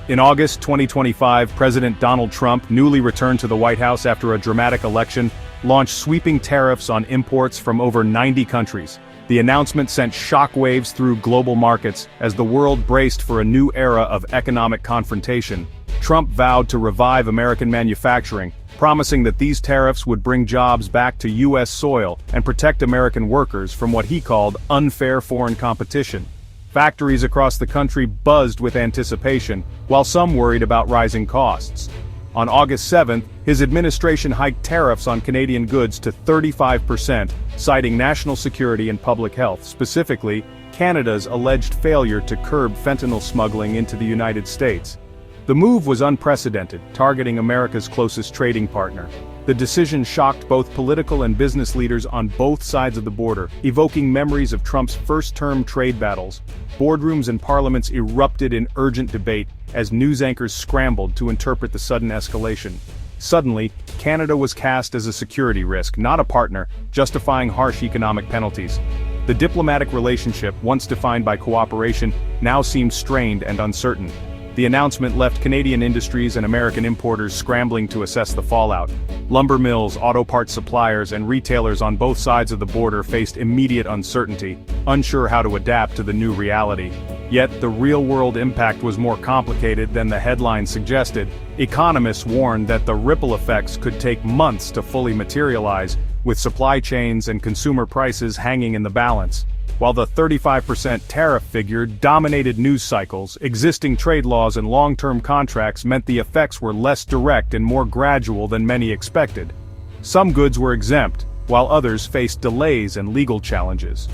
In August 2025, President Donald Trump, newly returned to the White House after a dramatic election, launched sweeping tariffs on imports from over 90 countries. The announcement sent shockwaves through global markets as the world braced for a new era of economic confrontation. Trump vowed to revive American manufacturing, promising that these tariffs would bring jobs back to U.S. soil and protect American workers from what he called unfair foreign competition. Factories across the country buzzed with anticipation, while some worried about rising costs. On August 7th, his administration hiked tariffs on Canadian goods to 35%, citing national security and public health, specifically Canada's alleged failure to curb fentanyl smuggling into the United States. The move was unprecedented, targeting America's closest trading partner. The decision shocked both political and business leaders on both sides of the border, evoking memories of Trump's first-term trade battles. Boardrooms and parliaments erupted in urgent debate as news anchors scrambled to interpret the sudden escalation. Suddenly, Canada was cast as a security risk, not a partner, justifying harsh economic penalties. The diplomatic relationship, once defined by cooperation, now seemed strained and uncertain. The announcement left Canadian industries and American importers scrambling to assess the fallout. Lumber mills, auto parts suppliers, and retailers on both sides of the border faced immediate uncertainty, unsure how to adapt to the new reality. Yet the real-world impact was more complicated than the headline suggested. Economists warned that the ripple effects could take months to fully materialize, with supply chains and consumer prices hanging in the balance. While the 35% tariff figure dominated news cycles, existing trade laws and long-term contracts meant the effects were less direct and more gradual than many expected. Some goods were exempt, while others faced delays and legal challenges.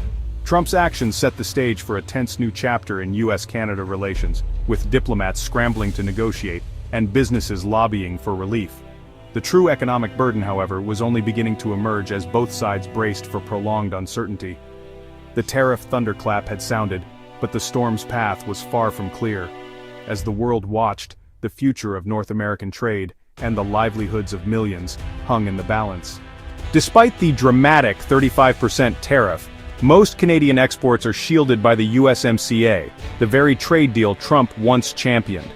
Trump's actions set the stage for a tense new chapter in U.S.-Canada relations, with diplomats scrambling to negotiate and businesses lobbying for relief. The true economic burden, however, was only beginning to emerge as both sides braced for prolonged uncertainty. The tariff thunderclap had sounded, but the storm's path was far from clear. As the world watched, the future of North American trade and the livelihoods of millions hung in the balance. Despite the dramatic 35% tariff, most Canadian exports are shielded by the USMCA, the very trade deal Trump once championed.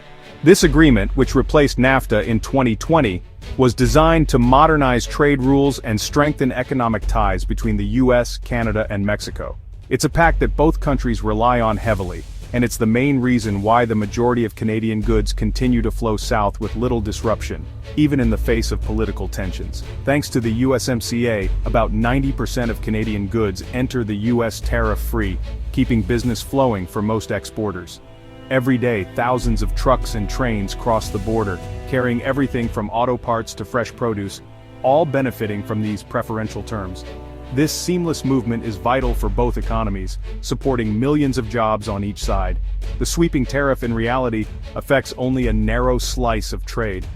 This agreement, which replaced NAFTA in 2020, was designed to modernize trade rules and strengthen economic ties between the US, Canada, and Mexico. It's a pact that both countries rely on heavily, and it's the main reason why the majority of Canadian goods continue to flow south with little disruption, even in the face of political tensions. Thanks to the USMCA, about 90% of Canadian goods enter the US tariff-free, keeping business flowing for most exporters. Every day, thousands of trucks and trains cross the border, carrying everything from auto parts to fresh produce, all benefiting from these preferential terms. This seamless movement is vital for both economies, supporting millions of jobs on each side. The sweeping tariff in reality affects only a narrow slice of trade.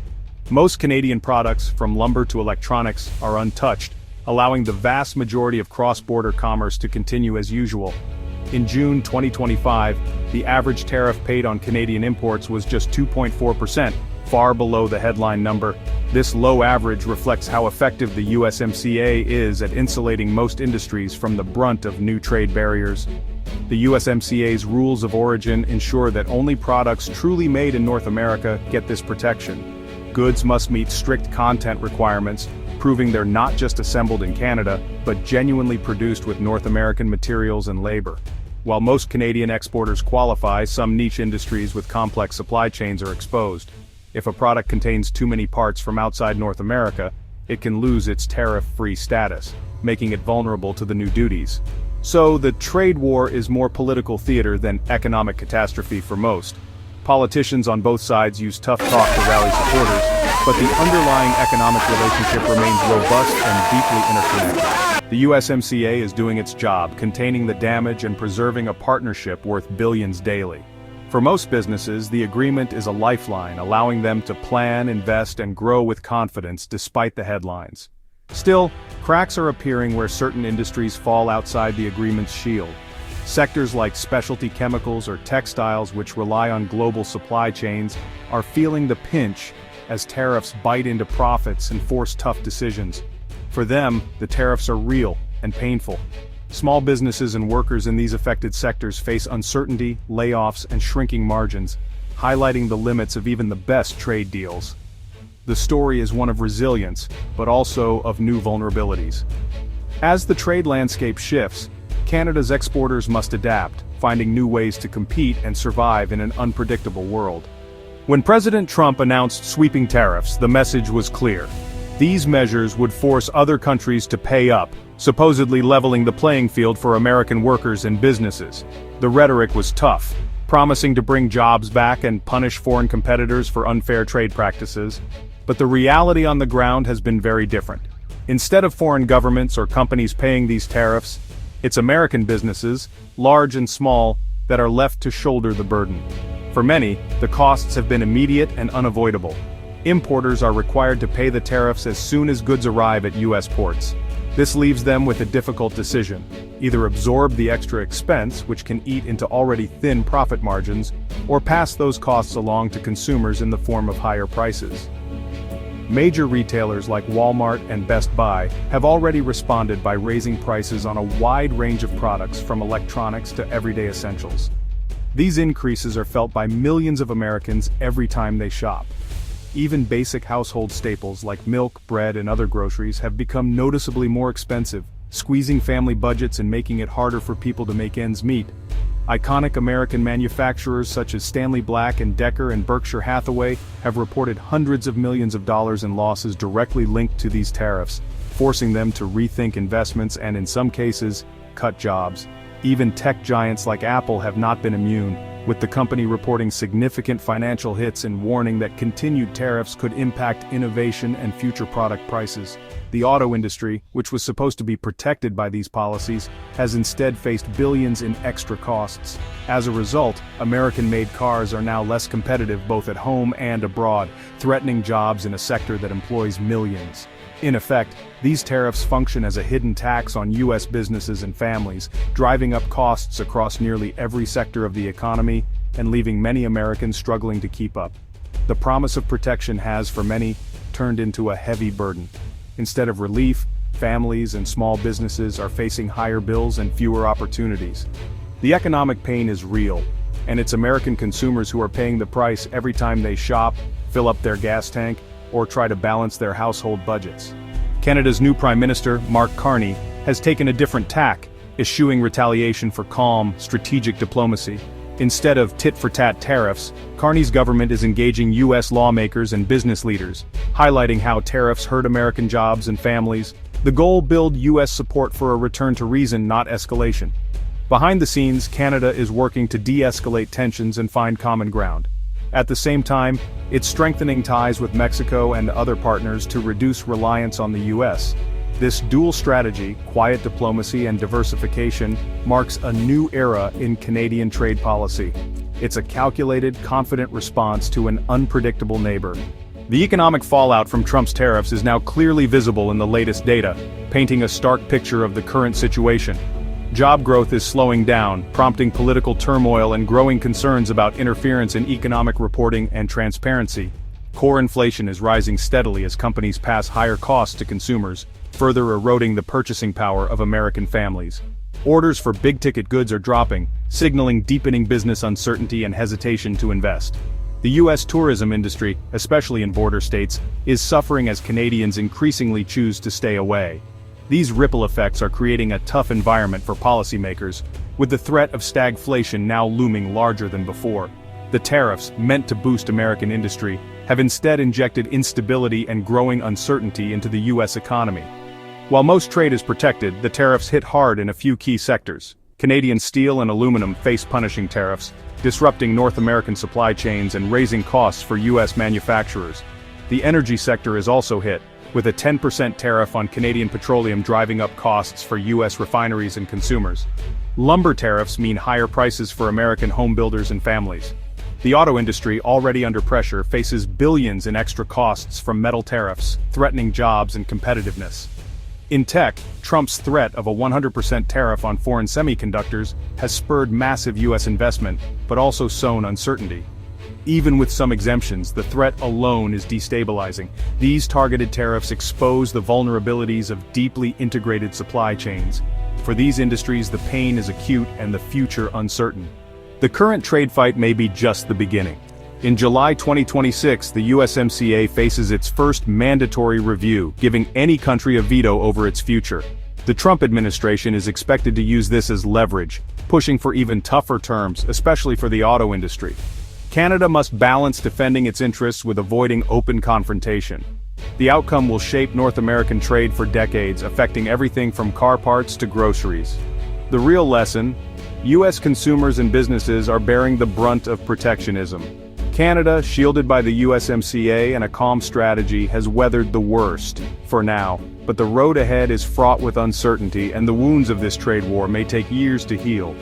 Most Canadian products, from lumber to electronics, are untouched, allowing the vast majority of cross-border commerce to continue as usual. In June 2025, the average tariff paid on Canadian imports was just 2.4%, far below the headline number. This low average reflects how effective the USMCA is at insulating most industries from the brunt of new trade barriers. The USMCA's rules of origin ensure that only products truly made in North America get this protection. Goods must meet strict content requirements, proving they're not just assembled in Canada, but genuinely produced with North American materials and labor. While most Canadian exporters qualify, some niche industries with complex supply chains are exposed. If a product contains too many parts from outside North America, it can lose its tariff-free status, making it vulnerable to the new duties. So the trade war is more political theater than economic catastrophe for most. Politicians on both sides use tough talk to rally supporters, but the underlying economic relationship remains robust and deeply interconnected. The USMCA is doing its job, containing the damage and preserving a partnership worth billions daily. For most businesses, the agreement is a lifeline, allowing them to plan, invest, and grow with confidence despite the headlines. Still, cracks are appearing where certain industries fall outside the agreement's shield. Sectors like specialty chemicals or textiles, which rely on global supply chains, are feeling the pinch as tariffs bite into profits and force tough decisions. For them, the tariffs are real and painful. Small businesses and workers in these affected sectors face uncertainty, layoffs, and shrinking margins. highlighting the limits of even the best trade deals. The story is one of resilience, but also of new vulnerabilities. As the trade landscape shifts, Canada's exporters must adapt, finding new ways to compete and survive in an unpredictable world. When President Trump announced sweeping tariffs, the message was clear. These measures would force other countries to pay up, supposedly leveling the playing field for American workers and businesses. The rhetoric was tough, promising to bring jobs back and punish foreign competitors for unfair trade practices. But the reality on the ground has been very different. Instead of foreign governments or companies paying these tariffs, it's American businesses, large and small, that are left to shoulder the burden. For many, the costs have been immediate and unavoidable. Importers are required to pay the tariffs as soon as goods arrive at U.S. ports. This leaves them with a difficult decision: either absorb the extra expense, which can eat into already thin profit margins, or pass those costs along to consumers in the form of higher prices. Major retailers like Walmart and Best Buy have already responded by raising prices on a wide range of products from electronics to everyday essentials. These increases are felt by millions of Americans every time they shop. Even basic household staples like milk, bread, and other groceries have become noticeably more expensive, squeezing family budgets and making it harder for people to make ends meet. Iconic American manufacturers such as Stanley Black & Decker and Berkshire Hathaway have reported hundreds of millions of dollars in losses directly linked to these tariffs, forcing them to rethink investments and, in some cases, cut jobs. Even tech giants like Apple have not been immune, with the company reporting significant financial hits and warning that continued tariffs could impact innovation and future product prices. The auto industry, which was supposed to be protected by these policies, has instead faced billions in extra costs. As a result, American-made cars are now less competitive both at home and abroad, threatening jobs in a sector that employs millions. In effect, these tariffs function as a hidden tax on U.S. businesses and families, driving up costs across nearly every sector of the economy and leaving many Americans struggling to keep up. The promise of protection has, for many, turned into a heavy burden. Instead of relief, families and small businesses are facing higher bills and fewer opportunities. The economic pain is real, and it's American consumers who are paying the price every time they shop, fill up their gas tank, or try to balance their household budgets. Canada's new Prime Minister, Mark Carney, has taken a different tack, eschewing retaliation for calm, strategic diplomacy. Instead of tit-for-tat tariffs, Carney's government is engaging U.S. lawmakers and business leaders, highlighting how tariffs hurt American jobs and families. The goal: build U.S. support for a return to reason, not escalation. Behind the scenes, Canada is working to de-escalate tensions and find common ground. At the same time, it's strengthening ties with Mexico and other partners to reduce reliance on the U.S. This dual strategy, quiet diplomacy and diversification, marks a new era in Canadian trade policy. It's a calculated, confident response to an unpredictable neighbor. The economic fallout from Trump's tariffs is now clearly visible in the latest data, painting a stark picture of the current situation. Job growth is slowing down, prompting political turmoil and growing concerns about interference in economic reporting and transparency. Core inflation is rising steadily as companies pass higher costs to consumers, further eroding the purchasing power of American families. Orders for big-ticket goods are dropping, signaling deepening business uncertainty and hesitation to invest. The U.S. tourism industry, especially in border states, is suffering as Canadians increasingly choose to stay away. These ripple effects are creating a tough environment for policymakers, with the threat of stagflation now looming larger than before. The tariffs, meant to boost American industry, have instead injected instability and growing uncertainty into the U.S. economy. While most trade is protected, the tariffs hit hard in a few key sectors. Canadian steel and aluminum face punishing tariffs, disrupting North American supply chains and raising costs for U.S. manufacturers. The energy sector is also hit, with a 10% tariff on Canadian petroleum driving up costs for U.S. refineries and consumers. Lumber tariffs mean higher prices for American home builders and families. The auto industry, already under pressure, faces billions in extra costs from metal tariffs, threatening jobs and competitiveness. In tech, Trump's threat of a 100% tariff on foreign semiconductors has spurred massive U.S. investment, but also sown uncertainty. Even with some exemptions, the threat alone is destabilizing. These targeted tariffs expose the vulnerabilities of deeply integrated supply chains. For these industries, the pain is acute and the future uncertain. The current trade fight may be just the beginning. In July 2026, the USMCA faces its first mandatory review, giving any country a veto over its future. The Trump administration is expected to use this as leverage, pushing for even tougher terms, especially for the auto industry. Canada must balance defending its interests with avoiding open confrontation. The outcome will shape North American trade for decades, affecting everything from car parts to groceries. The real lesson: U.S. consumers and businesses are bearing the brunt of protectionism. Canada, shielded by the USMCA and a calm strategy, has weathered the worst, for now, but the road ahead is fraught with uncertainty, and the wounds of this trade war may take years to heal.